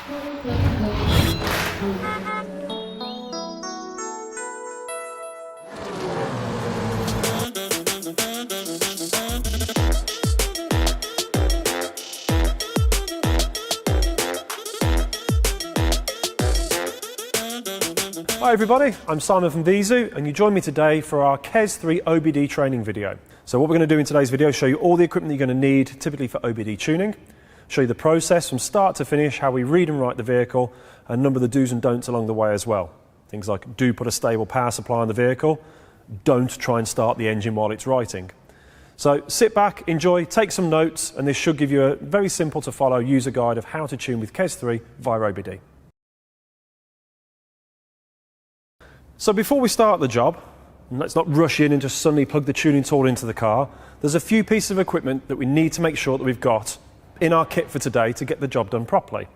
Hi everybody, I'm Simon from Vizu and you join me today for our KESS3 OBD training video. So what we're going to do in today's video is show you all the equipment you're going to need typically for OBD tuning, show you the process from start to finish, how we read and write the vehicle, and a number of the do's and don'ts along the way as well. Things like do put a stable power supply on the vehicle, don't try and start the engine while it's writing. So sit back, enjoy, take some notes, and this should give you a very simple to follow user guide of how to tune with KESS3 via OBD. So before we start the job, and let's not rush in and just suddenly plug the tuning tool into the car, there's a few pieces of equipment that we need to make sure that we've got in our kit for today to get the job done properly.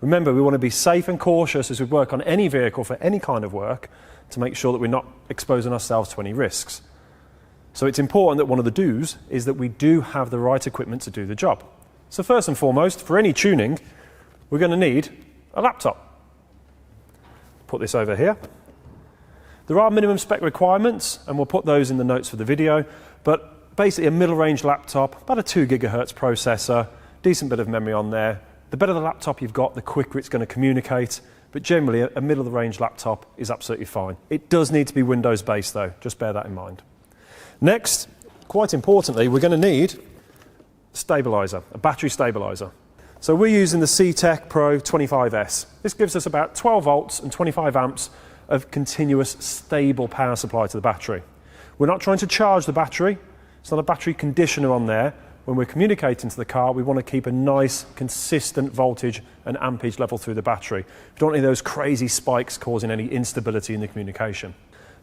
Remember, we want to be safe and cautious as we work on any vehicle for any kind of work to make sure that we're not exposing ourselves to any risks. So it's important that one of the do's is that we do have the right equipment to do the job. So first and foremost, for any tuning, we're going to need a laptop. Put this over here. There are minimum spec requirements, and we'll put those in the notes for the video, but basically a middle range laptop, about a 2 GHz processor, decent bit of memory on there. The better the laptop you've got, the quicker it's going to communicate, but generally a middle range laptop is absolutely fine. It does need to be Windows based though, just bear that in mind. Next, quite importantly, we're going to need a stabilizer, a battery stabilizer. So we're using the CTEK Pro 25S. This gives us about 12 volts and 25 amps of continuous stable power supply to the battery. We're not trying to charge the battery, it's not a battery conditioner on there. When we're communicating to the car, we want to keep a nice consistent voltage and ampage level through the battery. We don't want any of those crazy spikes causing any instability in the communication.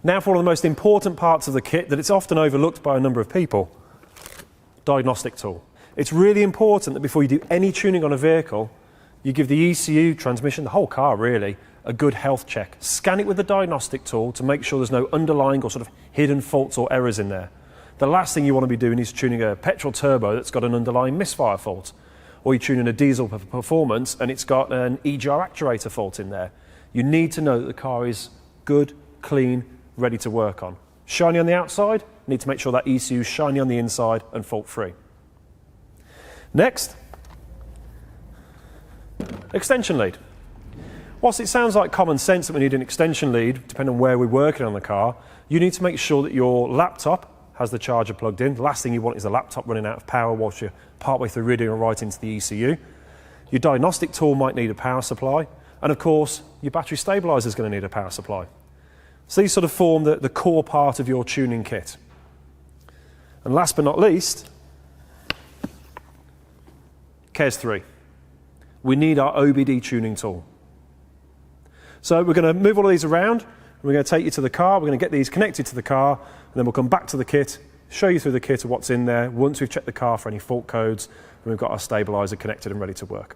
Now for one of the most important parts of the kit that it's often overlooked by a number of people, diagnostic tool. It's really important that before you do any tuning on a vehicle, you give the ECU, transmission, the whole car really, a good health check. Scan it with the diagnostic tool to make sure there's no underlying or sort of hidden faults or errors in there. The last thing you want to be doing is tuning a petrol turbo that's got an underlying misfire fault, or you're tuning a diesel performance and it's got an EGR actuator fault in there. You need to know that the car is good, clean, ready to work on. Shiny on the outside, you need to make sure that ECU is shiny on the inside and fault-free. Next, extension lead. Whilst it sounds like common sense that we need an extension lead, depending on where we're working on the car, you need to make sure that your laptop has the charger plugged in. The last thing you want is the laptop running out of power whilst you're partway through reading or writing to the ECU. Your diagnostic tool might need a power supply, and of course, your battery stabilizer is going to need a power supply. So these sort of form the core part of your tuning kit. And last but not least, KESS3. We need our OBD tuning tool. So we're going to move all of these around, and we're going to take you to the car, we're going to get these connected to the car, and then we'll come back to the kit, show you through the kit of what's in there once we've checked the car for any fault codes, and we've got our stabilizer connected and ready to work.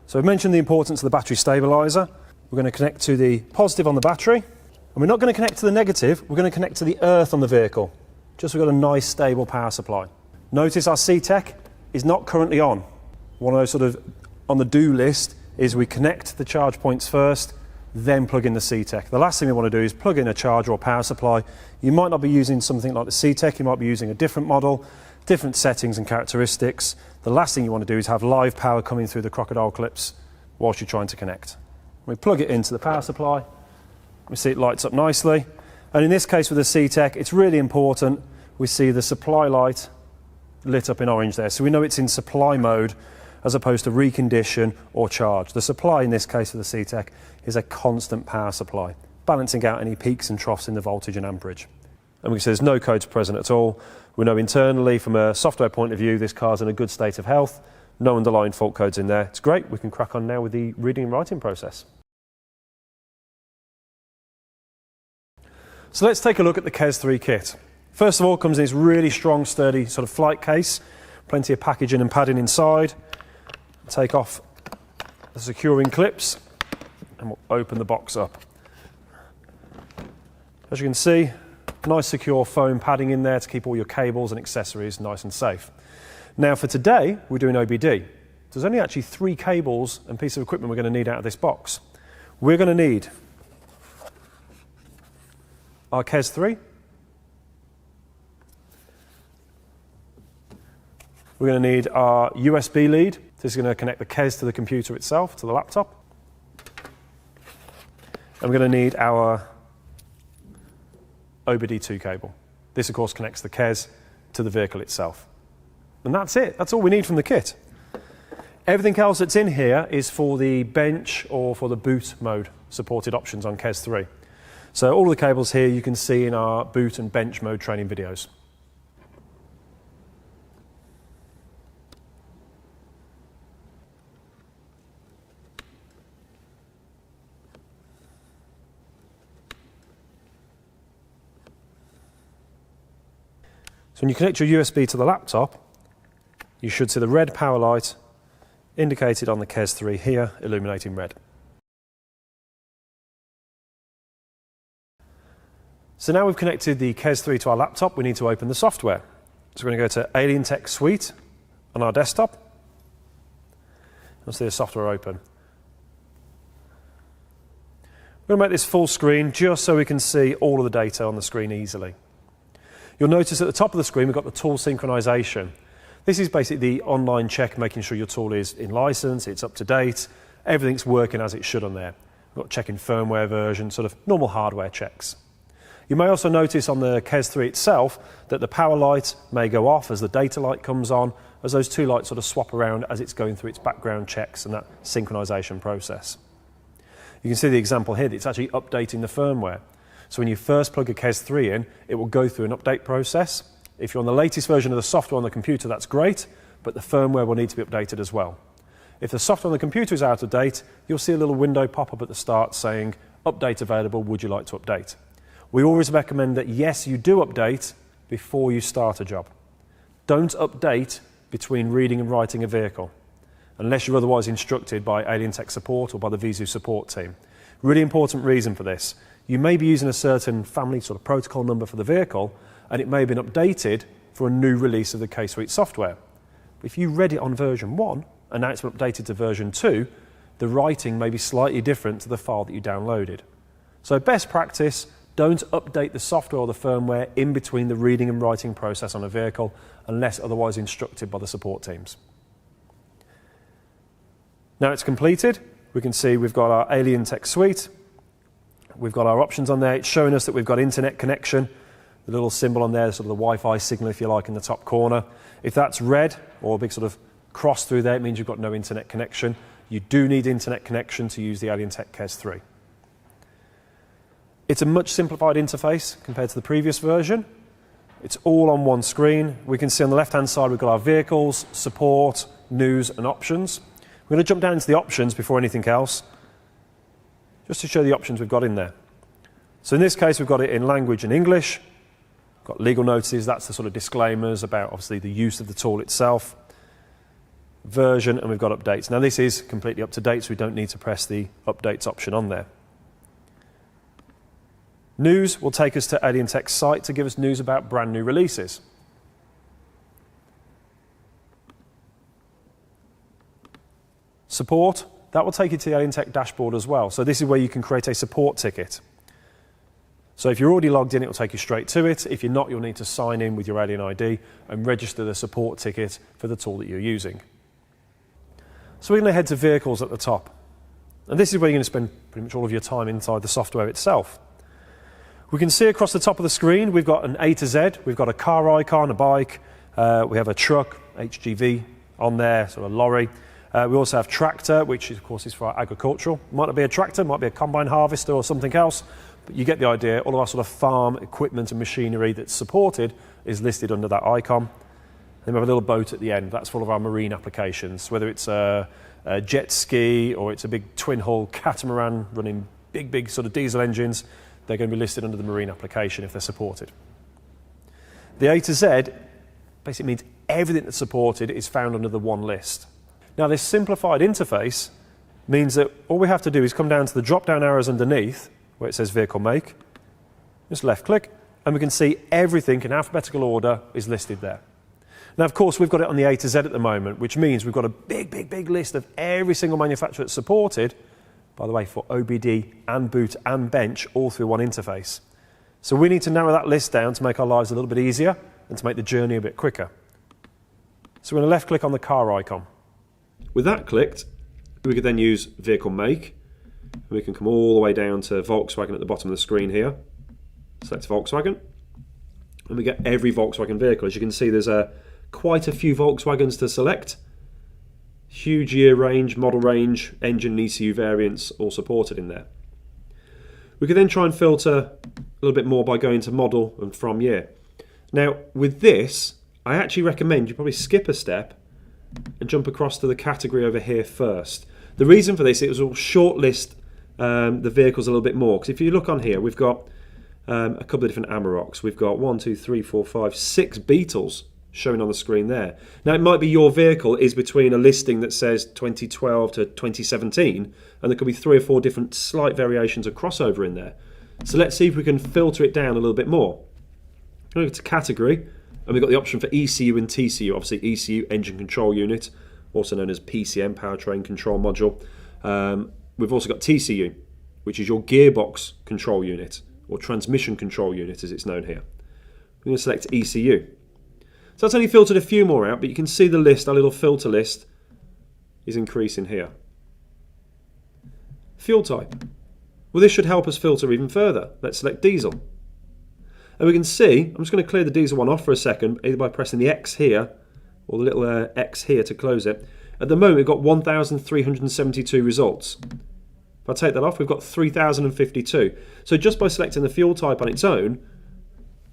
So I've mentioned the importance of the battery stabilizer. We're going to connect to the positive on the battery, and we're not going to connect to the negative, we're going to connect to the earth on the vehicle, just so we've got a nice stable power supply. Notice our CTEK is not currently on. One of those sort of on the do list is we connect the charge points first, then plug in the CTEK. The last thing we want to do is plug in a charger or power supply. You might not be using something like the CTEK, you might be using a different model, different settings and characteristics. The last thing you want to do is have live power coming through the crocodile clips whilst you're trying to connect. We plug it into the power supply, we see it lights up nicely, and in this case with the CTEK, it's really important we see the supply light lit up in orange there, so we know it's in supply mode as opposed to recondition or charge. The supply in this case of the CTEK is a constant power supply, balancing out any peaks and troughs in the voltage and amperage. And we can see there's no codes present at all. We know internally from a software point of view this car's in a good state of health, no underlying fault codes in there. It's great, we can crack on now with the reading and writing process. So let's take a look at the KESS3 kit. First of all, it comes in this really strong, sturdy sort of flight case, plenty of packaging and padding inside. Take off the securing clips and we'll open the box up. As you can see, nice secure foam padding in there to keep all your cables and accessories nice and safe. Now for today, we're doing OBD. There's only actually 3 cables and pieces of equipment we're going to need out of this box. We're going to need our KESS3. We're going to need our USB lead. This is going to connect the KESS to the computer itself, to the laptop. And we're going to need our OBD2 cable. This, of course, connects the KESS to the vehicle itself. And that's it. That's all we need from the kit. Everything else that's in here is for the bench or for the boot mode supported options on KESS3. So all of the cables here you can see in our boot and bench mode training videos. So when you connect your USB to the laptop, you should see the red power light indicated on the KESS3 here, illuminating red. So now we've connected the KESS3 to our laptop, we need to open the software. So we're going to go to Alientech Suite on our desktop. You'll see the software open. We're going to make this full screen just so we can see all of the data on the screen easily. You'll notice at the top of the screen we've got the tool synchronization. This is basically the online check, making sure your tool is in license, it's up to date, everything's working as it should on there. We've got checking firmware version, sort of normal hardware checks. You may also notice on the KESS3 itself that the power light may go off as the data light comes on, as those 2 lights sort of swap around as it's going through its background checks and that synchronization process. You can see the example here that it's actually updating the firmware. So when you first plug a KESS3 in, it will go through an update process. If you're on the latest version of the software on the computer, that's great, but the firmware will need to be updated as well. If the software on the computer is out of date, you'll see a little window pop up at the start saying, update available, would you like to update? We always recommend that yes, you do update before you start a job. Don't update between reading and writing a vehicle, unless you're otherwise instructed by Alientech support or by the VZU support team. Really important reason for this. You may be using a certain family sort of protocol number for the vehicle, and it may have been updated for a new release of the K-Suite software. If you read it on version 1, and now it's been updated to version 2, the writing may be slightly different to the file that you downloaded. So best practice, don't update the software or the firmware in between the reading and writing process on a vehicle, unless otherwise instructed by the support teams. Now it's completed. We can see we've got our Alientech Suite. We've got our options on there. It's showing us that we've got internet connection. The little symbol on there, sort of the Wi-Fi signal, if you like, in the top corner. If that's red, or a big sort of cross through there, it means you've got no internet connection. You do need internet connection to use the Alientech KESS3. It's a much simplified interface compared to the previous version. It's all on one screen. We can see on the left-hand side we've got our vehicles, support, news, and options. We're going to jump down into the options before anything else, just to show the options we've got in there. So in this case, we've got it in language and English. We've got legal notices, that's the sort of disclaimers about obviously the use of the tool itself. Version, and we've got updates. Now this is completely up to date, so we don't need to press the updates option on there. News will take us to Alientech's site to give us news about brand new releases. Support, that will take you to the Alientech dashboard as well. So this is where you can create a support ticket. So if you're already logged in, it will take you straight to it. If you're not, you'll need to sign in with your Alien ID and register the support ticket for the tool that you're using. So we're going to head to vehicles at the top. And this is where you're going to spend pretty much all of your time inside the software itself. We can see across the top of the screen, we've got an A to Z. We've got a car icon, a bike. We have a truck, HGV on there, sort of lorry. We also have tractor, which of course is for our agricultural. Might not be a tractor, might be a combine harvester or something else, but you get the idea. All of our sort of farm equipment and machinery that's supported is listed under that icon. Then we have a little boat at the end. That's for all of our marine applications, whether it's a jet ski or it's a big twin hull catamaran running big sort of diesel engines. They're going to be listed under the marine application if they're supported. The A to Z basically means everything that's supported is found under the one list. Now this simplified interface means that all we have to do is come down to the drop-down arrows underneath where it says vehicle make, just left click, and we can see everything in alphabetical order is listed there. Now, of course, we've got it on the A to Z at the moment, which means we've got a big list of every single manufacturer that's supported, by the way, for OBD and boot and bench, all through one interface. So we need to narrow that list down to make our lives a little bit easier and to make the journey a bit quicker. So we're going to left click on the car icon. With that clicked, we could then use vehicle make. And we can come all the way down to Volkswagen at the bottom of the screen here. Select Volkswagen. And we get every Volkswagen vehicle. As you can see, there's quite a few Volkswagens to select. Huge year range, model range, engine and ECU variants all supported in there. We can then try and filter a little bit more by going to model and from year. Now, with this, I actually recommend you probably skip a step and jump across to the category over here first. The reason for this, it will shortlist the vehicles a little bit more. Because if you look on here, we've got a couple of different Amaroks. We've got 1, 2, 3, 4, 5, 6 Beetles showing on the screen there. Now, it might be your vehicle is between a listing that says 2012 to 2017, and there could be 3 or 4 different slight variations of crossover in there. So let's see if we can filter it down a little bit more. Go to category, and we've got the option for ECU and TCU. Obviously, ECU, engine control unit, also known as PCM, powertrain control module. We've also got TCU, which is your gearbox control unit, or transmission control unit as it's known here. We're going to select ECU. So that's only filtered a few more out, but you can see the list, our little filter list, is increasing here. Fuel type. Well, this should help us filter even further. Let's select diesel. And we can see, I'm just going to clear the diesel one off for a second, either by pressing the X here, or the little X here to close it. At the moment, we've got 1,372 results. If I take that off, we've got 3,052. So just by selecting the fuel type on its own,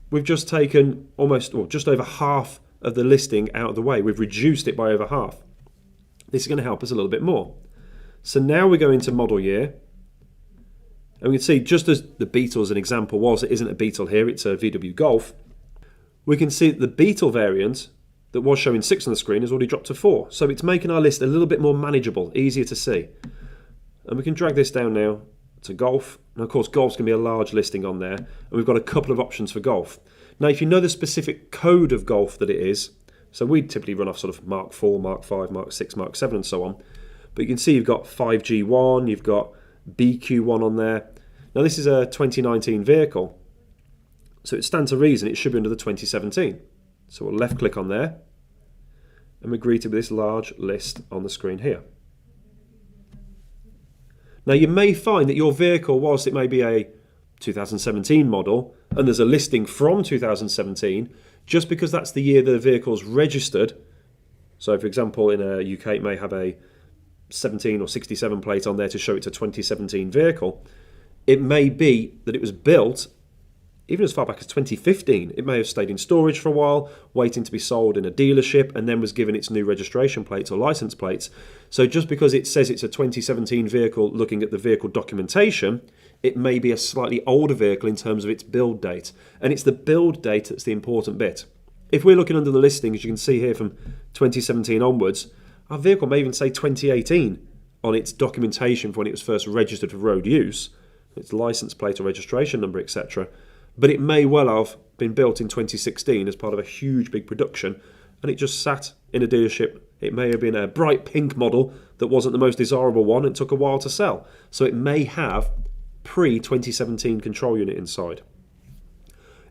we've just taken almost, or just over half of the listing out of the way. We've reduced it by over half. This is going to help us a little bit more. So now we go into model year. And we can see, just as the Beetle as an example was, it isn't a Beetle here, it's a VW Golf. We can see that the Beetle variant that was showing 6 on the screen has already dropped to 4. So it's making our list a little bit more manageable, easier to see. And we can drag this down now to Golf. And of course, Golf's going to be a large listing on there. And we've got a couple of options for Golf. Now, if you know the specific code of Golf that it is, so we typically run off sort of Mark 4, Mark 5, Mark 6, Mark 7 and so on. But you can see you've got 5G1, you've got BQ1 on there. Now, this is a 2019 vehicle. So it stands to reason it should be under the 2017. So we'll left click on there. And we're greeted with this large list on the screen here. Now, you may find that your vehicle, whilst it may be a 2017 model, and there's a listing from 2017, just because that's the year the vehicle's registered. So, for example, in a UK, it may have a 17 or 67 plate on there to show it's a 2017 vehicle. It may be that it was built even as far back as 2015. It may have stayed in storage for a while, waiting to be sold in a dealership, and then was given its new registration plates or license plates. So just because it says it's a 2017 vehicle, looking at the vehicle documentation, it may be a slightly older vehicle in terms of its build date. And it's the build date that's the important bit. If we're looking under the listing, as you can see here, from 2017 onwards, our vehicle may even say 2018 on its documentation for when it was first registered for road use, its license plate or registration number, etc. But it may well have been built in 2016 as part of a huge big production, and it just sat in a dealership. It may have been a bright pink model that wasn't the most desirable one and took a while to sell. So it may have pre-2017 control unit inside.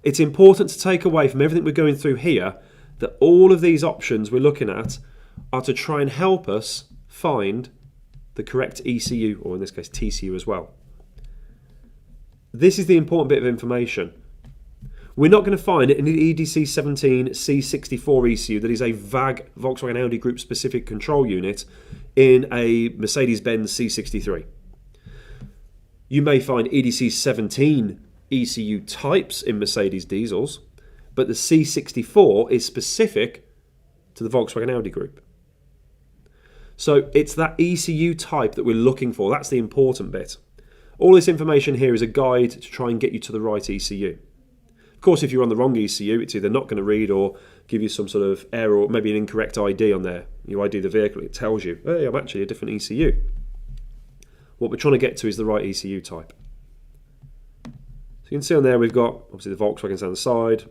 It's important to take away from everything we're going through here that all of these options we're looking at are to try and help us find the correct ECU, or in this case TCU as well. This is the important bit of information. We're not going to find an EDC17 C64 ECU that is a VAG, Volkswagen Audi Group specific control unit, in a Mercedes-Benz C63. You may find EDC17 ECU types in Mercedes diesels, but the C64 is specific to the Volkswagen Audi Group. So it's that ECU type that we're looking for. That's the important bit. All this information here is a guide to try and get you to the right ECU. Of course, if you're on the wrong ECU, it's either not going to read or give you some sort of error or maybe an incorrect ID on there. You ID the vehicle, it tells you, hey, I'm actually a different ECU. What we're trying to get to is the right ECU type. So you can see on there we've got, obviously, the Volkswagens down the side,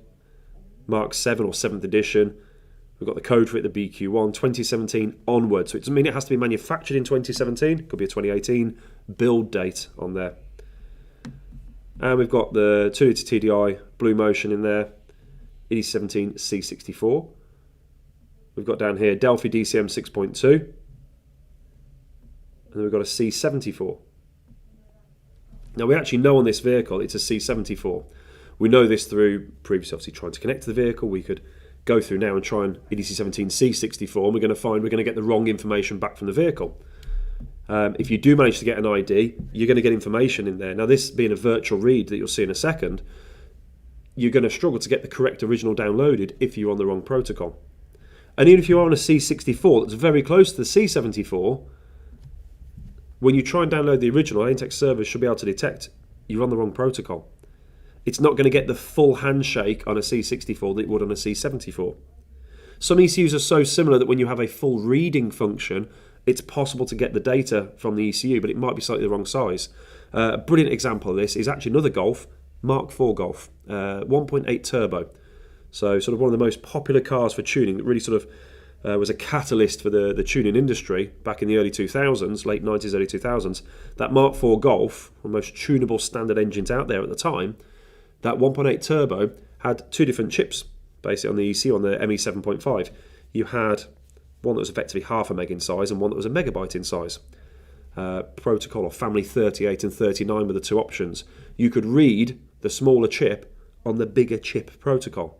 Mark 7 or 7th edition. We've got the code for it, the BQ1, 2017 onwards. So it doesn't mean it has to be manufactured in 2017. It could be a 2018 build date on there. And we've got the 2-litre TDI Blue Motion in there, EDC17 C64. We've got down here Delphi DCM 6.2. And then we've got a C74. Now we actually know on this vehicle it's a C74. We know this through previously obviously trying to connect to the vehicle. We could go through now and try an EDC17 C64 and we're going to find we're going to get the wrong information back from the vehicle. If you do manage to get an ID, you're going to get information in there. Now this being a virtual read that you'll see in a second, you're going to struggle to get the correct original downloaded if you're on the wrong protocol. And even if you are on a C64 that's very close to the C74, when you try and download the original, Alientech servers should be able to detect you're on the wrong protocol. It's not going to get the full handshake on a C64 that it would on a C74. Some ECUs are so similar that when you have a full reading function, it's possible to get the data from the ECU, but it might be slightly the wrong size. A brilliant example of this is actually another Golf, Mark IV Golf, 1.8 turbo. So sort of one of the most popular cars for tuning that really sort of was a catalyst for the tuning industry back in the early 2000s, late 90s, early 2000s. That Mark IV Golf, one of the most tunable standard engines out there at the time, that 1.8 turbo had two different chips basically on the ECU, on the ME7.5. You had one that was effectively half a meg in size and one that was a megabyte in size. Protocol or family 38 and 39 were the two options. You could read the smaller chip on the bigger chip protocol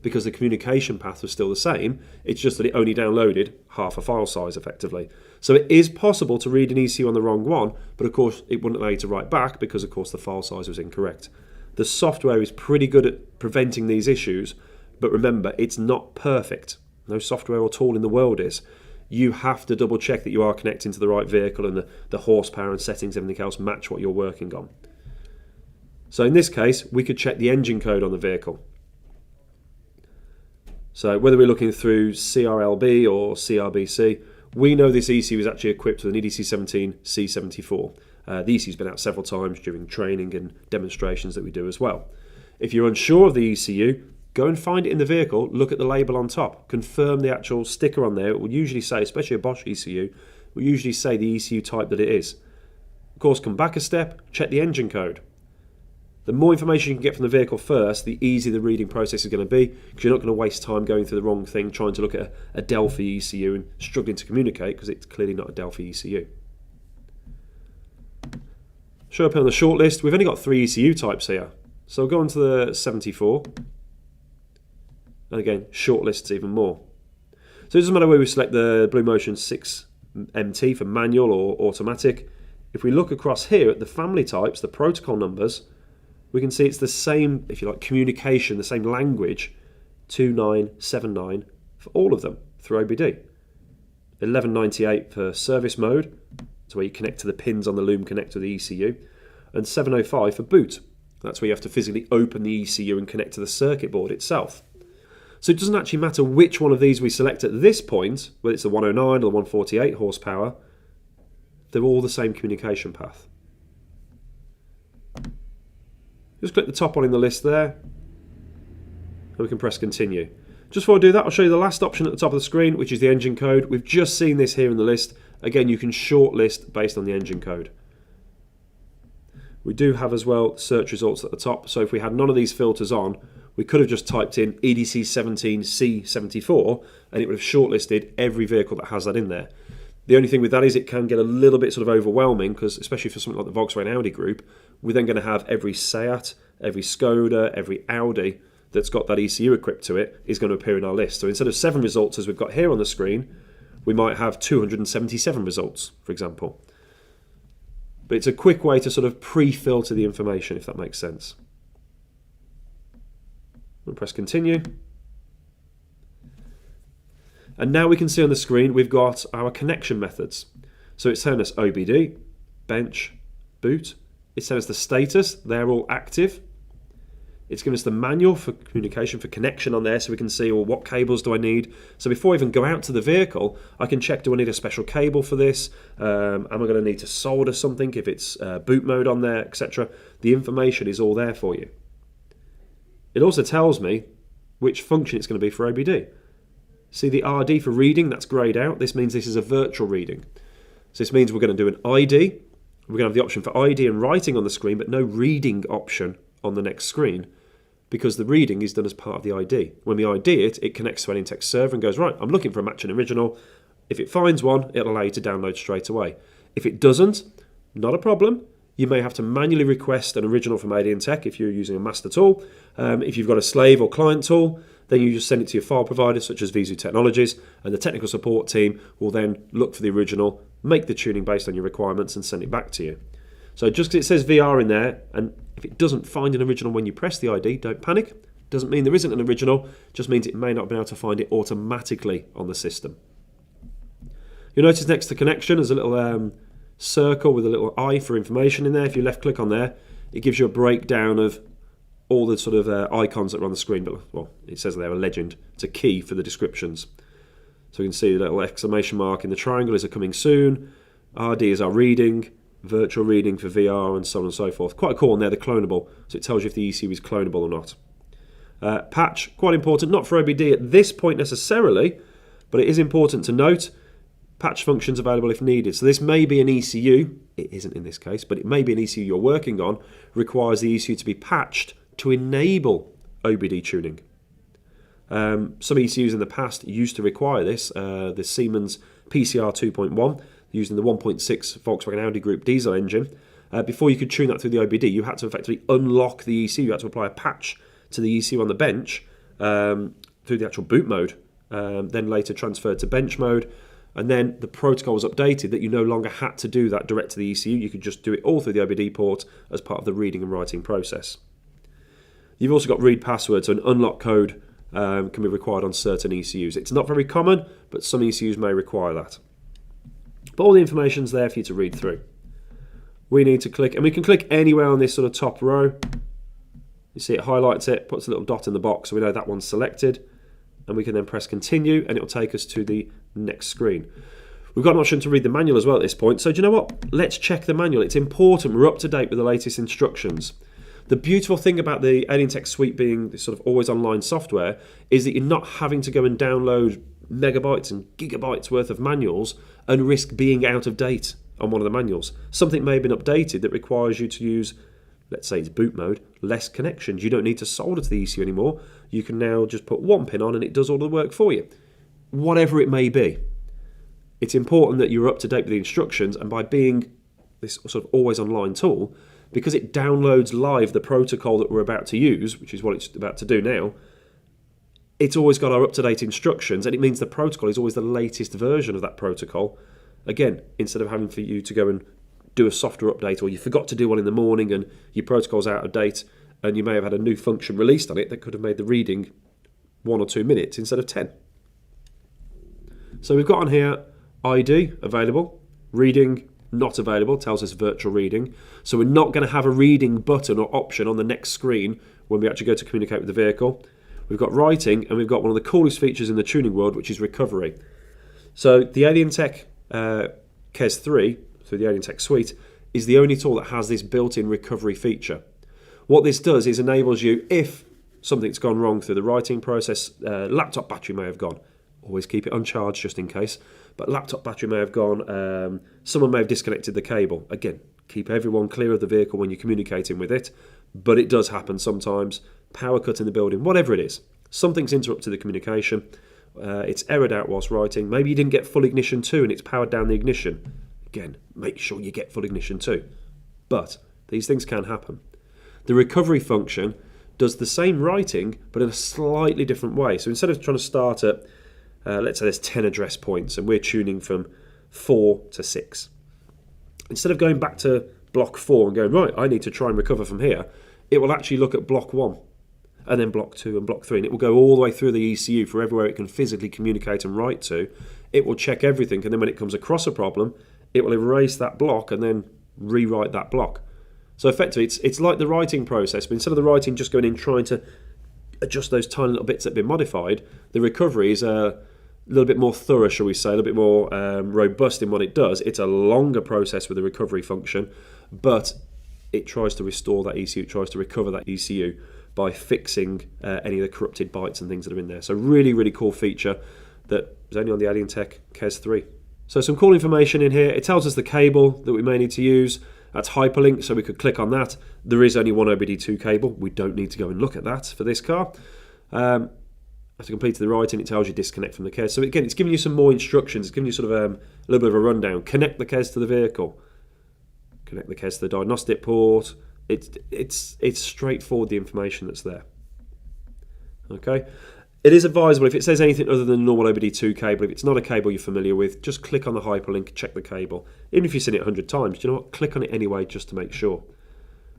because the communication path was still the same. It's just that it only downloaded half a file size effectively. So it is possible to read an ECU on the wrong one, but of course it wouldn't allow you to write back because of course the file size was incorrect. The software is pretty good at preventing these issues, but remember, it's not perfect. No software or tool in the world is. You have to double check that you are connecting to the right vehicle and the horsepower and settings, everything else match what you're working on. So in this case, we could check the engine code on the vehicle. So whether we're looking through CRLB or CRBC, we know this ECU is actually equipped with an EDC17 C74. The ECU's been out several times during training and demonstrations that we do as well. If you're unsure of the ECU, go and find it in the vehicle, look at the label on top, confirm the actual sticker on there. It will usually say, especially a Bosch ECU, will usually say the ECU type that it is. Of course, come back a step, check the engine code. The more information you can get from the vehicle first, the easier the reading process is going to be, because you're not going to waste time going through the wrong thing, trying to look at a Delphi ECU and struggling to communicate, because it's clearly not a Delphi ECU. Show up on the short list, we've only got 3 ECU types here. So we'll go on to the 74. And again, short lists even more. So it doesn't matter where we select the Blue Motion 6MT for manual or automatic. If we look across here at the family types, the protocol numbers, we can see it's the same, if you like, communication, the same language, 2979 for all of them through OBD. 1198 for service mode, that's where you connect to the pins on the loom connector of the ECU, and 705 for boot. That's where you have to physically open the ECU and connect to the circuit board itself. So it doesn't actually matter which one of these we select at this point, whether it's the 109 or the 148 horsepower, they're all the same communication path. Just click the top one in the list there, and we can press continue. Just before I do that, I'll show you the last option at the top of the screen, which is the engine code. We've just seen this here in the list. Again, you can shortlist based on the engine code. We do have as well search results at the top, so if we had none of these filters on, we could have just typed in EDC17C74 and it would have shortlisted every vehicle that has that in there. The only thing with that is it can get a little bit sort of overwhelming, because especially for something like the Volkswagen Audi group, we're then going to have every Seat, every Skoda, every Audi that's got that ECU equipped to it is going to appear in our list. So instead of 7 results as we've got here on the screen, we might have 277 results, for example. But it's a quick way to sort of pre-filter the information, if that makes sense. We'll press continue. And now we can see on the screen we've got our connection methods. So it's telling us OBD, bench, boot. It's telling us the status, they're all active. It's giving us the manual for communication, for connection on there, so we can see, well, what cables do I need? So before I even go out to the vehicle, I can check, do I need a special cable for this? Am I going to need to solder something if it's boot mode on there, etc.? The information is all there for you. It also tells me which function it's going to be for OBD. See the RD for reading, that's greyed out. This means this is a virtual reading. So this means we're going to do an ID. We're going to have the option for ID and writing on the screen, but no reading option on the next screen, because the reading is done as part of the ID. When we ID it, it connects to Alientech server and goes, right, I'm looking for a matching original. If it finds one, it'll allow you to download straight away. If it doesn't, not a problem. You may have to manually request an original from Alientech if you're using a master tool. If you've got a slave or client tool, then you just send it to your file provider, such as VZoo Technologies, and the technical support team will then look for the original, make the tuning based on your requirements, and send it back to you. So just because it says VR in there, and if it doesn't find an original when you press the ID, don't panic. Doesn't mean there isn't an original, just means it may not have been able to find it automatically on the system. You'll notice next to connection there's a little circle with a little eye for information in there. If you left click on there, it gives you a breakdown of all the sort of icons that are on the screen, but well, it says there a legend. It's a key for the descriptions. So you can see the little exclamation mark in the triangle is a coming soon, RD is our reading, virtual reading for VR, and so on and so forth. Quite cool, and they're the clonable, so it tells you if the ECU is clonable or not. Patch, quite important, not for OBD at this point necessarily, but it is important to note patch functions available if needed. So this may be an ECU, it isn't in this case, but it may be an ECU you're working on, requires the ECU to be patched to enable OBD tuning. Some ECUs in the past used to require this. The Siemens PCR 2.1, using the 1.6 Volkswagen Audi Group diesel engine. Before you could tune that through the OBD, you had to effectively unlock the ECU. You had to apply a patch to the ECU on the bench through the actual boot mode, then later transferred to bench mode. And then the protocol was updated that you no longer had to do that direct to the ECU. You could just do it all through the OBD port as part of the reading and writing process. You've also got read password, so an unlock code can be required on certain ECUs. It's not very common, but some ECUs may require that. But all the information's there for you to read through. We need to click, and we can click anywhere on this sort of top row. You see it highlights it, puts a little dot in the box, so we know that one's selected. And we can then press continue, and it'll take us to the next screen. We've got an option to read the manual as well at this point. So do you know what? Let's check the manual. It's important we're up to date with the latest instructions. The beautiful thing about the Alientech suite being this sort of always online software is that you're not having to go and download megabytes and gigabytes worth of manuals and risk being out of date on one of the manuals. Something may have been updated that requires you to use, let's say it's boot mode, less connections. You don't need to solder to the ECU anymore. You can now just put one pin on and it does all the work for you. Whatever it may be. It's important that you're up to date with the instructions, and by being this sort of always online tool, because it downloads live the protocol that we're about to use, which is what it's about to do now, it's always got our up-to-date instructions, and it means the protocol is always the latest version of that protocol. Again, instead of having for you to go and do a software update, or you forgot to do one in the morning and your protocol's out of date, and you may have had a new function released on it that could have made the reading 1 or 2 minutes instead of 10. So we've got on here ID available, reading not available, tells us virtual reading. So we're not going to have a reading button or option on the next screen when we actually go to communicate with the vehicle. We've got writing, and we've got one of the coolest features in the tuning world, which is recovery. So the Alientech KESS3, through the Alientech suite, is the only tool that has this built-in recovery feature. What this does is enables you, if something's gone wrong through the writing process, laptop battery may have gone. Always keep it uncharged just in case. But laptop battery may have gone, someone may have disconnected the cable. Again, keep everyone clear of the vehicle when you're communicating with it, but it does happen sometimes. Power cut in the building, whatever it is. Something's interrupted the communication. It's errored out whilst writing. Maybe you didn't get full ignition too and it's powered down the ignition. Again, make sure you get full ignition too. But these things can happen. The recovery function does the same writing, but in a slightly different way. So instead of trying to start at, let's say there's 10 address points and we're tuning from 4 to 6. Instead of going back to block 4 and going, right, I need to try and recover from here, it will actually look at block 1 and then block 2 and block 3. And it will go all the way through the ECU for everywhere it can physically communicate and write to. It will check everything, and then when it comes across a problem, it will erase that block and then rewrite that block. So effectively, it's like the writing process, but instead of the writing just going in trying to adjust those tiny little bits that have been modified, the recovery is a little bit more thorough, shall we say, a little bit more robust in what it does. It's a longer process with the recovery function, but it tries to restore that ECU, it tries to recover that ECU by fixing any of the corrupted bytes and things that are in there. So really, really cool feature. that is only on the Alientech KESS3. So some cool information in here. It tells us the cable that we may need to use. That's hyperlink, so we could click on that. There is only one OBD2 cable. We don't need to go and look at that for this car. After completing the writing, it tells you disconnect from the KESS. So again, it's giving you some more instructions. It's giving you sort of a little bit of a rundown. Connect the KESS to the vehicle. Connect the KESS to the diagnostic port. It's straightforward, the information that's there. Okay. It is advisable if it says anything other than a normal OBD2 cable, if it's not a cable you're familiar with, just click on the hyperlink, check the cable. Even if you've seen it 100 times, do you know what? Click on it anyway just to make sure.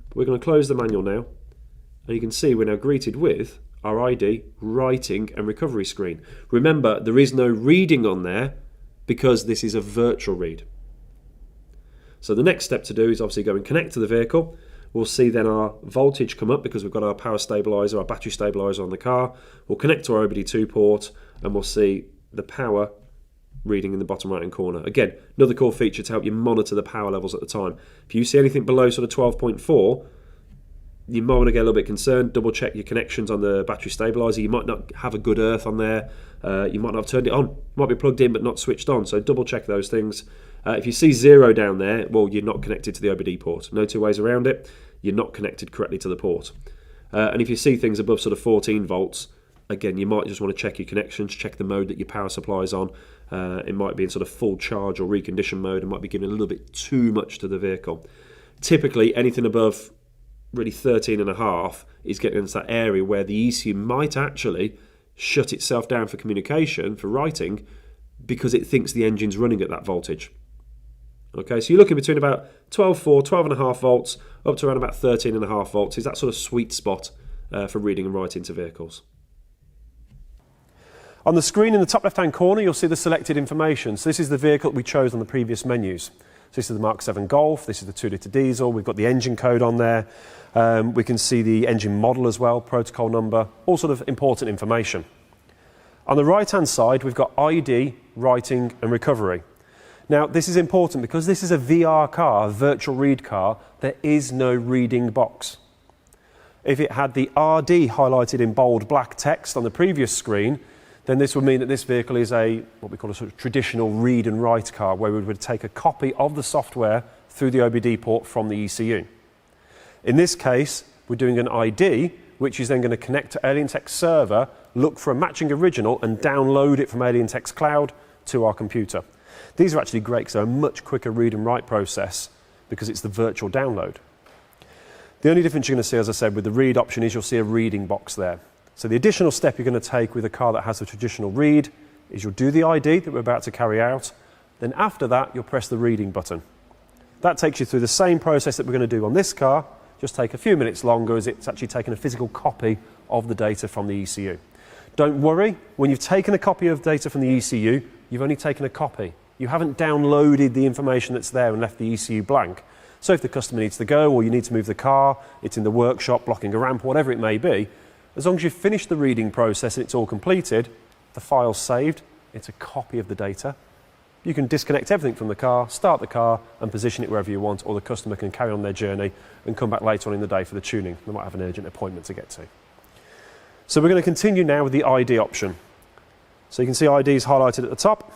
But we're going to close the manual now, and you can see we're now greeted with our ID, writing and recovery screen. Remember, there is no reading on there because this is a virtual read. So the next step to do is obviously go and connect to the vehicle. We'll see then our voltage come up because we've got our power stabilizer, our battery stabilizer on the car. We'll connect to our OBD2 port and we'll see the power reading in the bottom right hand corner. Again, another cool feature to help you monitor the power levels at the time. If you see anything below sort of 12.4, you might want to get a little bit concerned. Double check your connections on the battery stabilizer. You might not have a good earth on there. You might not have turned it on. It might be plugged in but not switched on. So double check those things. If you see 0 down there, well, you're not connected to the OBD port. No two ways around it. You're not connected correctly to the port. And if you see things above sort of 14 volts, again, you might just want to check your connections, check the mode that your power supply is on. It might be in sort of full charge or recondition mode. It might be giving a little bit too much to the vehicle. Typically, anything above really 13.5 is getting into that area where the ECU might actually shut itself down for communication, for writing, because it thinks the engine's running at that voltage. Okay, so you're looking between about 12.4, 12.5 volts, up to around about 13.5 volts. Is that sort of sweet spot for reading and writing to vehicles. On the screen in the top left-hand corner, you'll see the selected information. So this is the vehicle we chose on the previous menus. So this is the Mark 7 Golf, this is the 2-litre diesel, we've got the engine code on there. We can see the engine model as well, protocol number, all sort of important information. On the right-hand side, we've got ID, writing and recovery. Now, this is important because this is a VR car, a virtual read car. There is no reading box. If it had the RD highlighted in bold black text on the previous screen, then this would mean that this vehicle is what we call a sort of traditional read and write car, where we would take a copy of the software through the OBD port from the ECU. In this case, we're doing an ID, which is then going to connect to Alientech's server, look for a matching original and download it from Alientech's cloud to our computer. These are actually great because they're a much quicker read and write process because it's the virtual download. The only difference you're going to see, as I said, with the read option is you'll see a reading box there. So the additional step you're going to take with a car that has a traditional read is you'll do the ID that we're about to carry out. Then after that, you'll press the reading button. That takes you through the same process that we're going to do on this car, just take a few minutes longer as it's actually taken a physical copy of the data from the ECU. Don't worry, when you've taken a copy of data from the ECU, you've only taken a copy. You haven't downloaded the information that's there and left the ECU blank. So if the customer needs to go or you need to move the car, it's in the workshop, blocking a ramp, whatever it may be, as long as you've finished the reading process and it's all completed, the file's saved, it's a copy of the data. You can disconnect everything from the car, start the car and position it wherever you want, or the customer can carry on their journey and come back later on in the day for the tuning. They might have an urgent appointment to get to. So we're going to continue now with the ID option. So you can see ID is highlighted at the top.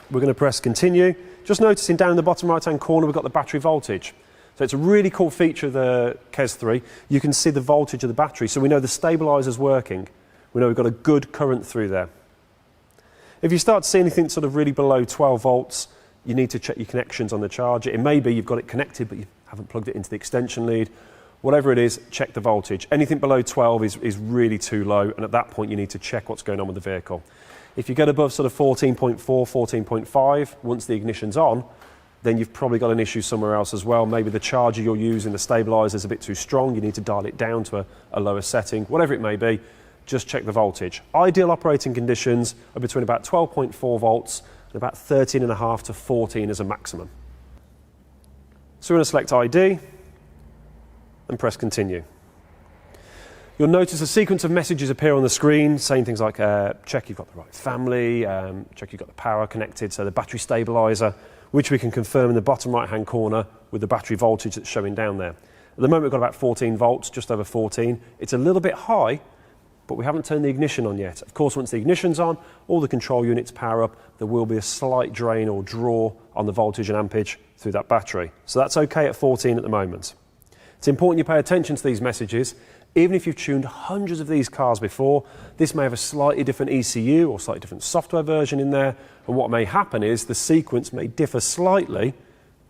We're going to press continue. Just noticing down in the bottom right hand corner we've got the battery voltage. So it's a really cool feature of the KESS3. You can see the voltage of the battery, so we know the stabilizer's working. We know we've got a good current through there. If you start to see anything sort of really below 12 volts, you need to check your connections on the charger. It may be you've got it connected but you haven't plugged it into the extension lead. Whatever it is, check the voltage. Anything below 12 is really too low, and at that point you need to check what's going on with the vehicle. If you get above sort of 14.4, 14.5, once the ignition's on, then you've probably got an issue somewhere else as well. Maybe the charger you're using, the stabilizer, is a bit too strong. You need to dial it down to a lower setting. Whatever it may be, just check the voltage. Ideal operating conditions are between about 12.4 volts and about 13.5 to 14 as a maximum. So we're going to select ID and press continue. You'll notice a sequence of messages appear on the screen saying things like check you've got the right family, check you've got the power connected, so the battery stabilizer, which we can confirm in the bottom right hand corner with the battery voltage that's showing down there. At the moment we've got about 14 volts, just over 14. It's a little bit high, but we haven't turned the ignition on yet. Of course, once the ignition's on, all the control units power up, there will be a slight drain or draw on the voltage and ampage through that battery. So that's okay at 14 at the moment. It's important you pay attention to these messages. Even if you've tuned hundreds of these cars before, this may have a slightly different ECU or slightly different software version in there, and what may happen is the sequence may differ slightly.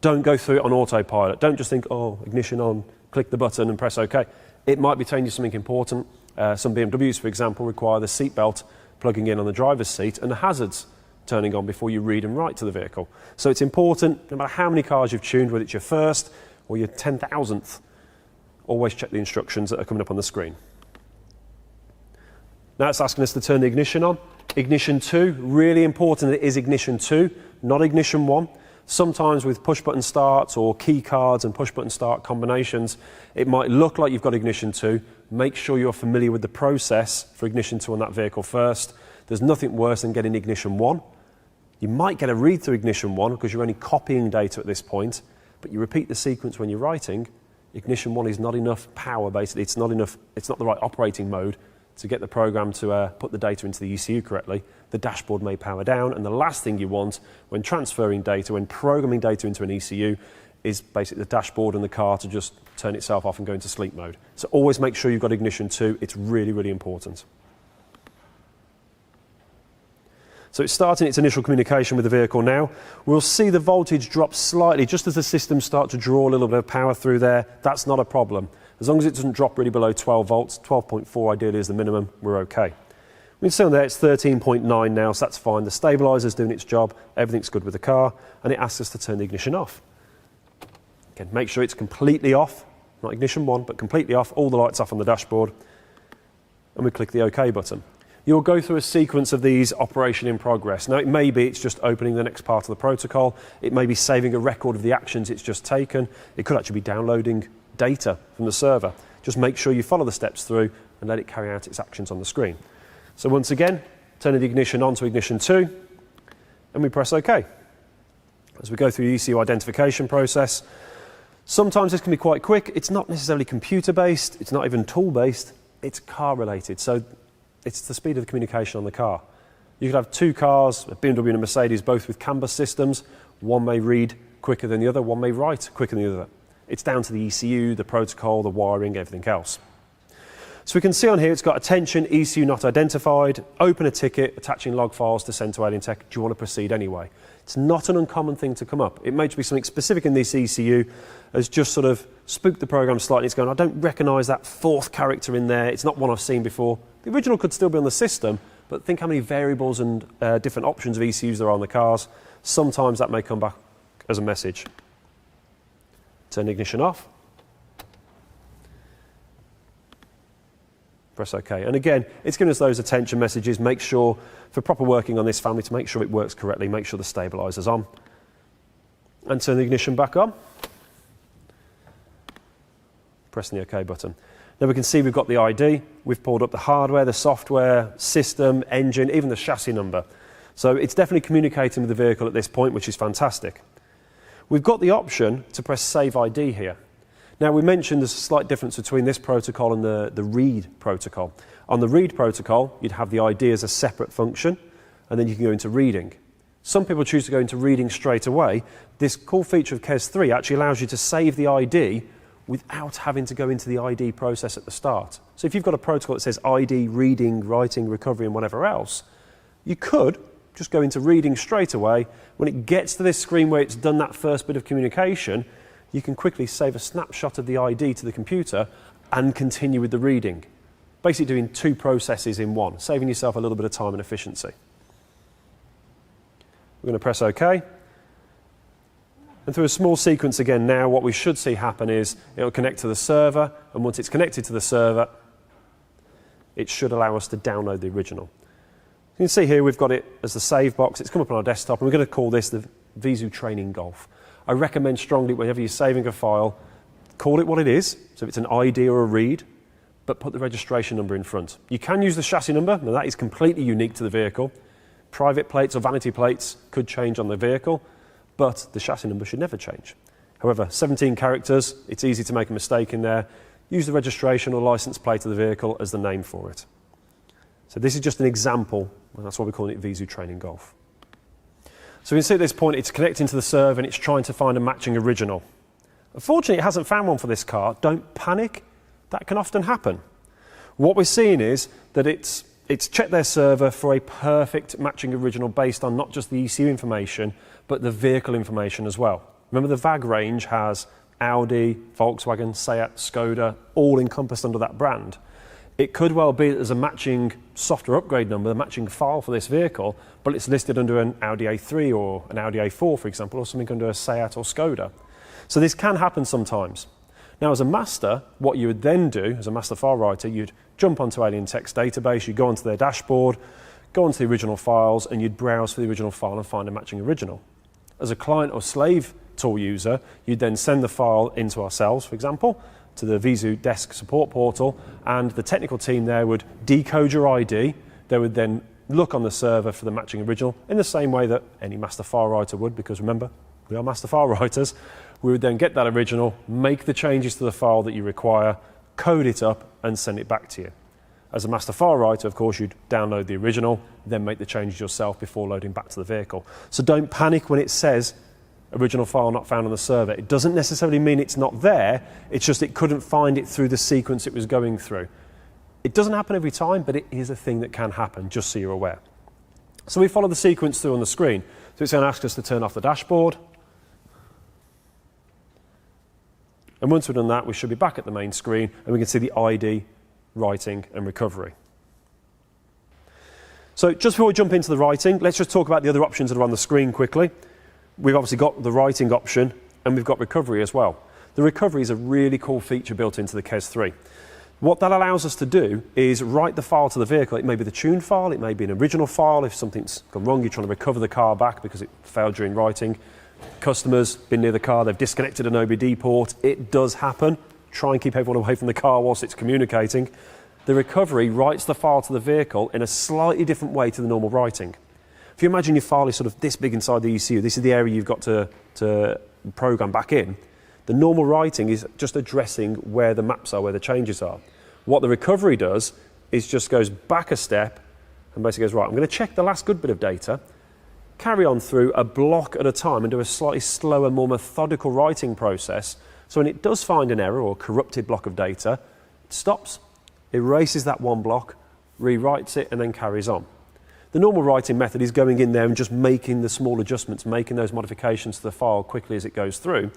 Don't go through it on autopilot. Don't just think, oh, ignition on, click the button and press OK. It might be telling you something important. Some BMWs, for example, require the seatbelt plugging in on the driver's seat and the hazards turning on before you read and write to the vehicle. So it's important, no matter how many cars you've tuned, whether it's your first or your 10,000th, always check the instructions that are coming up on the screen. Now it's asking us to turn the ignition on. Ignition 2, really important that it is ignition 2, not ignition 1. Sometimes with push button starts or key cards and push button start combinations, it might look like you've got ignition 2. Make sure you're familiar with the process for ignition 2 on that vehicle first. There's nothing worse than getting ignition 1. You might get a read through ignition 1 because you're only copying data at this point, but you repeat the sequence when you're writing. Ignition 1 is not enough power, basically. It's not the right operating mode to get the program to put the data into the ECU correctly. The dashboard may power down, and the last thing you want when transferring data, when programming data into an ECU, is basically the dashboard and the car to just turn itself off and go into sleep mode. So always make sure you've got ignition 2. It's really, really important. So it's starting its initial communication with the vehicle now. We'll see the voltage drop slightly just as the systems start to draw a little bit of power through there. That's not a problem. As long as it doesn't drop really below 12 volts, 12.4 ideally is the minimum, we're okay. We can see on there it's 13.9 now, so that's fine. The stabilizer's doing its job, everything's good with the car, and it asks us to turn the ignition off. Again, make sure it's completely off, not ignition 1, but completely off, all the lights off on the dashboard, and we click the OK button. You'll go through a sequence of these operation in progress. Now, it may be it's just opening the next part of the protocol. It may be saving a record of the actions it's just taken. It could actually be downloading data from the server. Just make sure you follow the steps through and let it carry out its actions on the screen. So once again, turning the ignition on to ignition 2, and we press OK. As we go through the Ecu Identification process, sometimes this can be quite quick. It's not necessarily computer-based. It's not even tool-based. It's car-related. So it's the speed of the communication on the car. You could have two cars, a BMW and a Mercedes, both with CAN bus systems. One may read quicker than the other, one may write quicker than the other. It's down to the ECU, the protocol, the wiring, everything else. So we can see on here it's got attention, ECU not identified, open a ticket, attaching log files to send to Alientech. Do you want to proceed anyway? It's not an uncommon thing to come up. It may just be something specific in this ECU has just sort of spooked the program slightly. It's going, I don't recognise that fourth character in there. It's not one I've seen before. The original could still be on the system, but think how many variables and different options of ECUs there are on the cars. Sometimes that may come back as a message. Turn the ignition off. Press OK. And again, it's giving us those attention messages. Make sure, for proper working on this family, to make sure it works correctly, make sure the stabilizer's on. And turn the ignition back on. Pressing the OK button. Now we can see we've got the ID. We've pulled up the hardware, the software, system, engine, even the chassis number. So it's definitely communicating with the vehicle at this point, which is fantastic. We've got the option to press Save ID here. Now, we mentioned there's a slight difference between this protocol and the read protocol. On the read protocol, you'd have the ID as a separate function, and then you can go into reading. Some people choose to go into reading straight away. This cool feature of KESS3 actually allows you to save the ID without having to go into the ID process at the start. So if you've got a protocol that says ID, reading, writing, recovery, and whatever else, you could just go into reading straight away. When it gets to this screen where it's done that first bit of communication, you can quickly save a snapshot of the ID to the computer and continue with the reading. Basically doing two processes in one, saving yourself a little bit of time and efficiency. We're going to press OK. And through a small sequence again now, what we should see happen is it'll connect to the server, and once it's connected to the server, it should allow us to download the original. You can see here we've got it as the save box. It's come up on our desktop, and we're going to call this the Visu Training Golf. I recommend strongly whenever you're saving a file, call it what it is, so if it's an ID or a read, but put the registration number in front. You can use the chassis number, now that is completely unique to the vehicle. Private plates or vanity plates could change on the vehicle, but the chassis number should never change. However, 17 characters, it's easy to make a mistake in there. Use the registration or license plate of the vehicle as the name for it. So this is just an example, and that's why we're calling it VZU Training Golf. So we can see at this point it's connecting to the server and it's trying to find a matching original. Unfortunately, it hasn't found one for this car. Don't panic. That can often happen. What we're seeing is that it's checked their server for a perfect matching original based on not just the ECU information, but the vehicle information as well. Remember, the VAG range has Audi, Volkswagen, Seat, Skoda, all encompassed under that brand. It could well be that there's a matching software upgrade number, a matching file for this vehicle, but it's listed under an Audi A3 or an Audi A4, for example, or something under a Seat or Skoda. So this can happen sometimes. Now, as a master, what you would then do, as a master file writer, you'd jump onto Alientech's database, you'd go onto their dashboard, go onto the original files, and you'd browse for the original file and find a matching original. As a client or slave tool user, you'd then send the file into ourselves, for example, to the VZU desk support portal, and the technical team there would decode your ID. They would then look on the server for the matching original in the same way that any master file writer would, because remember, we are master file writers. We would then get that original, make the changes to the file that you require, code it up, and send it back to you. As a master file writer, of course, you'd download the original, then make the changes yourself before loading back to the vehicle. So don't panic when it says original file not found on the server. It doesn't necessarily mean it's not there, it's just it couldn't find it through the sequence it was going through. It doesn't happen every time, but it is a thing that can happen, just so you're aware. So we follow the sequence through on the screen. So it's going to ask us to turn off the dashboard. And once we've done that, we should be back at the main screen and we can see the ID, writing and recovery. So just before we jump into the writing, let's just talk about the other options that are on the screen quickly. We've obviously got the writing option and we've got recovery as well. The recovery is a really cool feature built into the KESS3. What that allows us to do is write the file to the vehicle. It may be the tune file, it may be an original file. If something's gone wrong, you're trying to recover the car back because it failed during writing. Customers been near the car, they've disconnected an OBD port. It does happen. Try and keep everyone away from the car whilst it's communicating. The recovery writes the file to the vehicle in a slightly different way to the normal writing. If you imagine your file is sort of this big inside the ECU, this is the area you've got to program back in. The normal writing is just addressing where the maps are, where the changes are. What the recovery does is just goes back a step and basically goes, right, I'm going to check the last good bit of data, carry on through a block at a time and do a slightly slower, more methodical writing process. So when it does find an error or a corrupted block of data, it stops, erases that one block, rewrites it, and then carries on. The normal writing method is going in there and just making the small adjustments, making those modifications to the file quickly as it goes through.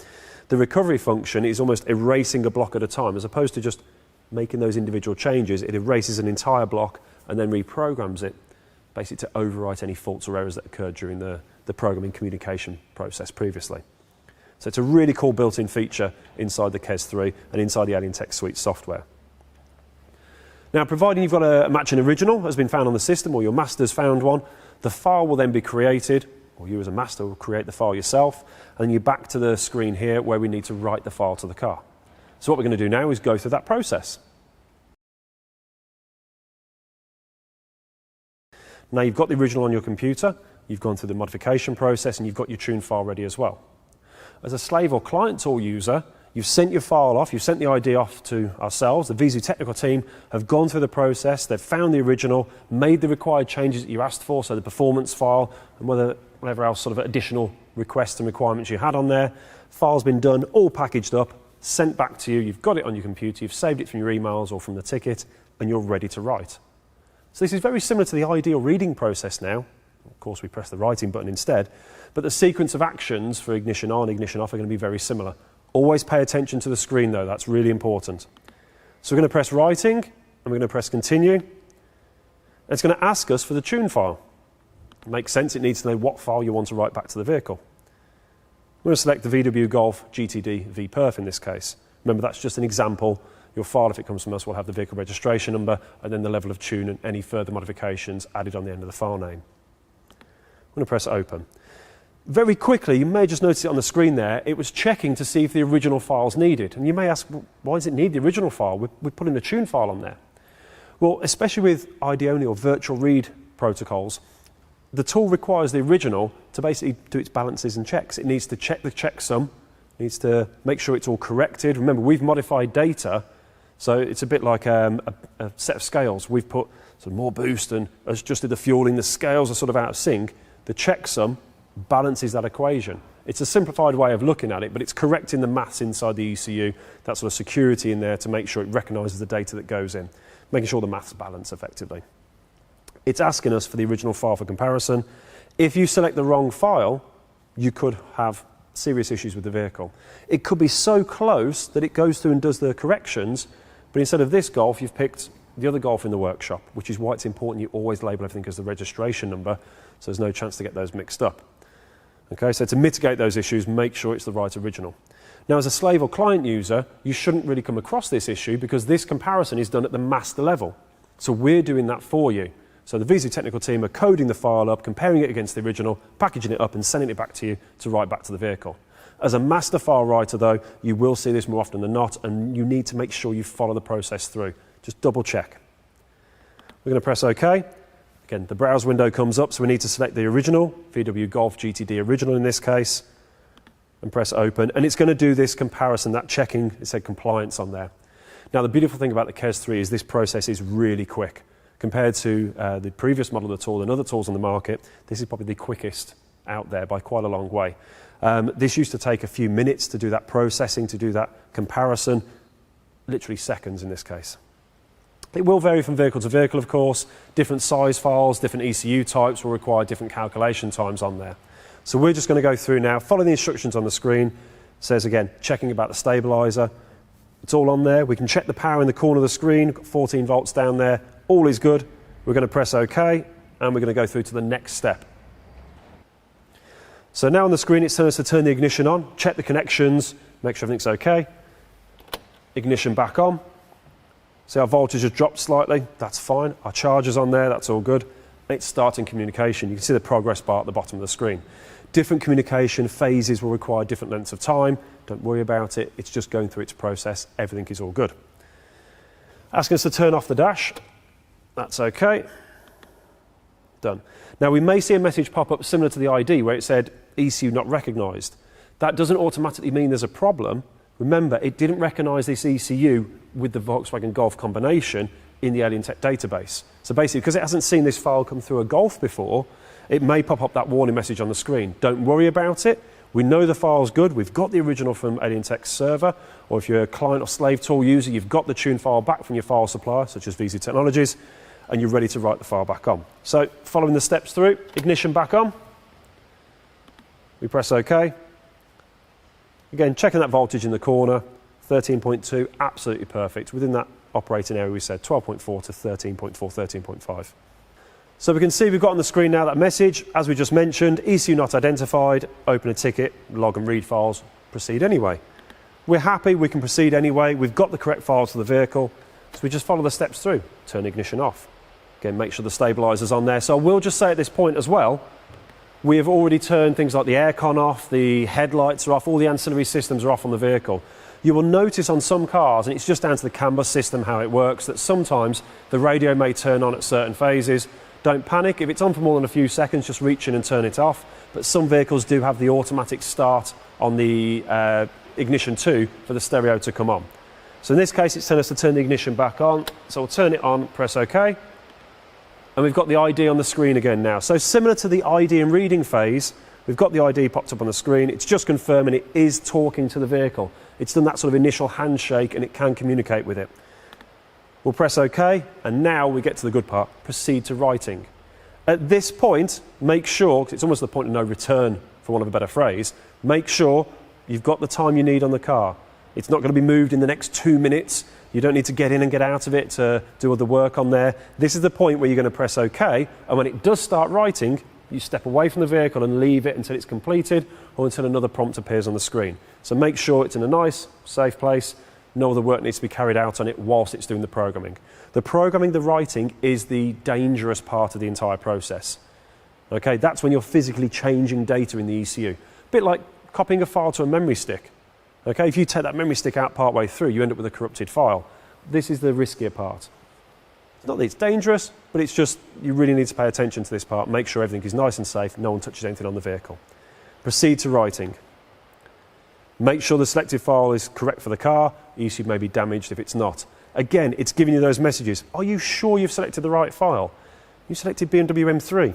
The recovery function is almost erasing a block at a time, as opposed to just making those individual changes. It erases an entire block and then reprograms it, basically to overwrite any faults or errors that occurred during the programming communication process previously. So it's a really cool built-in feature inside the KESS3 and inside the Alientech suite software. Now, providing you've got a matching original has been found on the system, or your master's found one, the file will then be created, or you as a master will create the file yourself, and then you're back to the screen here where we need to write the file to the car. So what we're going to do now is go through that process. Now you've got the original on your computer, you've gone through the modification process, and you've got your tune file ready as well. As a slave or client tool user, you've sent your file off, you've sent the ID off to ourselves. The VZU technical team have gone through the process, they've found the original, made the required changes that you asked for, so the performance file and whatever else sort of additional requests and requirements you had on there. File's been done, all packaged up, sent back to you, you've got it on your computer, you've saved it from your emails or from the ticket, and you're ready to write. So this is very similar to the ID or reading process now. Of course, we press the writing button instead, but the sequence of actions for ignition on, ignition off are going to be very similar. Always pay attention to the screen though, that's really important. So we're going to press writing, and we're going to press continue. And it's going to ask us for the tune file. It makes sense, it needs to know what file you want to write back to the vehicle. We're going to select the VW Golf GTD VPerf in this case. Remember, that's just an example. Your file, if it comes from us, will have the vehicle registration number and then the level of tune and any further modifications added on the end of the file name. I'm going to press open. Very quickly, you may just notice it on the screen there, it was checking to see if the original file's needed. And you may ask, well, why does it need the original file? We're putting the tune file on there. Well, especially with ID-only or virtual read protocols, the tool requires the original to basically do its balances and checks. It needs to check the checksum, needs to make sure it's all corrected. Remember, we've modified data So it's a bit like a set of scales. We've put some more boost and adjusted the fueling. The scales are sort of out of sync. The checksum balances that equation. It's a simplified way of looking at it, but it's correcting the maths inside the ECU, that sort of security in there to make sure it recognises the data that goes in, making sure the maths balance effectively. It's asking us for the original file for comparison. If you select the wrong file, you could have serious issues with the vehicle. It could be so close that it goes through and does the corrections, but instead of this Golf, you've picked the other Golf in the workshop, which is why it's important you always label everything as the registration number, so there's no chance to get those mixed up. Okay, so to mitigate those issues, make sure it's the right original. Now, as a slave or client user, you shouldn't really come across this issue because this comparison is done at the master level. So we're doing that for you. So the VZ technical team are coding the file up, comparing it against the original, packaging it up and sending it back to you to write back to the vehicle. As a master file writer, though, you will see this more often than not, and you need to make sure you follow the process through. Just double check. We're going to press OK. Again, the browse window comes up, so we need to select the original, VW Golf GTD original in this case, and press open. And it's going to do this comparison, that checking, it said compliance on there. Now, the beautiful thing about the KESS3 is this process is really quick. Compared to the previous model of the tool and other tools on the market, this is probably the quickest out there by quite a long way. This used to take a few minutes to do that processing, to do that comparison, literally seconds in this case. It will vary from vehicle to vehicle, of course. Different size files, different ECU types will require different calculation times on there. So we're just going to go through now, follow the instructions on the screen. It says again, checking about the stabilizer. It's all on there. We can check the power in the corner of the screen, got 14 volts down there. All is good. We're going to press OK, and we're going to go through to the next step. So now on the screen, it's telling us to turn the ignition on, check the connections, make sure everything's OK. Ignition back on. See our voltage has dropped slightly, that's fine. Our charger's on there, that's all good. It's starting communication. You can see the progress bar at the bottom of the screen. Different communication phases will require different lengths of time. Don't worry about it, it's just going through its process. Everything is all good. Asking us to turn off the dash. That's okay. Done. Now we may see a message pop up similar to the ID where it said ECU not recognised. That doesn't automatically mean there's a problem. Remember, it didn't recognise this ECU with the Volkswagen Golf combination in the Alientech database. So basically, because it hasn't seen this file come through a Golf before, it may pop up that warning message on the screen. Don't worry about it. We know the file's good. We've got the original from Alientech's server, or if you're a client or slave tool user, you've got the tune file back from your file supplier, such as VZ Technologies, and you're ready to write the file back on. So following the steps through, ignition back on. We press OK. Again, checking that voltage in the corner, 13.2, absolutely perfect. Within that operating area we said 12.4 to 13.4, 13.5. So we can see we've got on the screen now that message, as we just mentioned, ECU not identified, open a ticket, log and read files, proceed anyway. We're happy, we can proceed anyway, we've got the correct files for the vehicle, so we just follow the steps through. Turn ignition off. Again, make sure the stabilizer's on there. So I will just say at this point as well, we have already turned things like the aircon off, the headlights are off, all the ancillary systems are off on the vehicle. You will notice on some cars, and it's just down to the CAN bus system how it works, that sometimes the radio may turn on at certain phases. Don't panic, if it's on for more than a few seconds, just reach in and turn it off. But some vehicles do have the automatic start on the ignition too for the stereo to come on. So in this case, it's telling us to turn the ignition back on. So we'll turn it on, press OK. And we've got the ID on the screen again now. So similar to the ID and reading phase, we've got the ID popped up on the screen. It's just confirming it is talking to the vehicle. It's done that sort of initial handshake and it can communicate with it. We'll press OK, and now we get to the good part, proceed to writing. At this point, make sure, because it's almost the point of no return, for want of a better phrase, make sure you've got the time you need on the car. It's not going to be moved in the next 2 minutes. You don't need to get in and get out of it to do other work on there. This is the point where you're going to press OK, and when it does start writing, you step away from the vehicle and leave it until it's completed or until another prompt appears on the screen. So make sure it's in a nice, safe place. No other work needs to be carried out on it whilst it's doing the programming. The programming, the writing, is the dangerous part of the entire process. Okay, that's when you're physically changing data in the ECU. A bit like copying a file to a memory stick. Okay, if you take that memory stick out part way through, you end up with a corrupted file. This is the riskier part. It's not that it's dangerous, but it's just you really need to pay attention to this part, make sure everything is nice and safe, no one touches anything on the vehicle. Proceed to writing. Make sure the selected file is correct for the car. ECU may be damaged if it's not. Again, it's giving you those messages. Are you sure you've selected the right file? You selected BMW M3.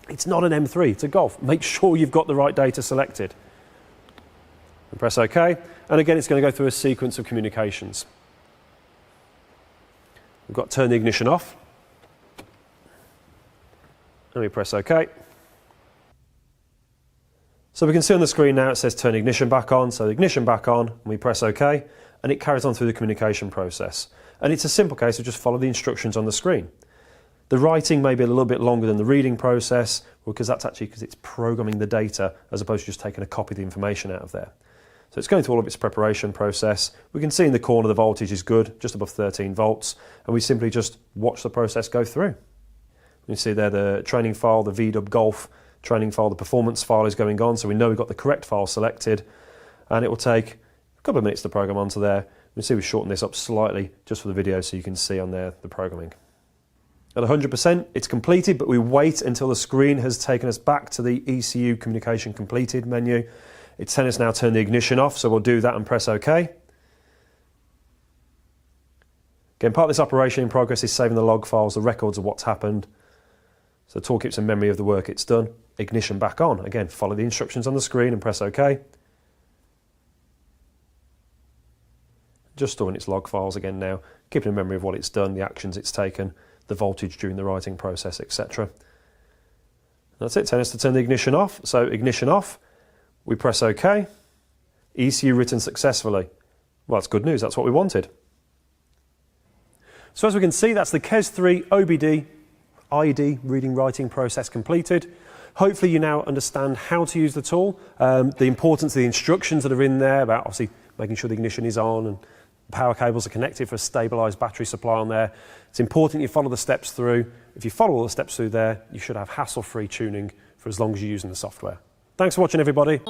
It's not an M3, it's a Golf. Make sure you've got the right data selected. And press OK. And again, it's going to go through a sequence of communications. We've got turn the ignition off. And we press OK. So we can see on the screen now it says turn ignition back on. So ignition back on, and we press OK, and it carries on through the communication process. And it's a simple case of just follow the instructions on the screen. The writing may be a little bit longer than the reading process, because that's actually because it's programming the data as opposed to just taking a copy of the information out of there. So it's going through all of its preparation process. We can see in the corner the voltage is good, just above 13 volts, and we simply just watch the process go through. You see there the training file, the VW Golf training file, the performance file is going on, so we know we've got the correct file selected, and it will take a couple of minutes to program onto there. You can see we've shortened this up slightly just for the video so you can see on there the programming. At 100%, it's completed, but we wait until the screen has taken us back to the ECU Communication Completed menu. It's telling us now turn the ignition off, so we'll do that and press OK. Again, part of this operation in progress is saving the log files, the records of what's happened. So the tool keeps a memory of the work it's done. Ignition back on. Again, follow the instructions on the screen and press OK. Just storing its log files again now, keeping a memory of what it's done, the actions it's taken, the voltage during the writing process, etc. That's it, telling us to turn the ignition off. So ignition off, we press OK. ECU written successfully. Well, that's good news, that's what we wanted. So as we can see, that's the KESS3 OBD ID reading writing process completed. Hopefully you now understand how to use the tool, the importance of the instructions that are in there about obviously making sure the ignition is on and power cables are connected for a stabilised battery supply on there. It's important you follow the steps through. If you follow all the steps through there, you should have hassle-free tuning for as long as you're using the software. Thanks for watching, everybody.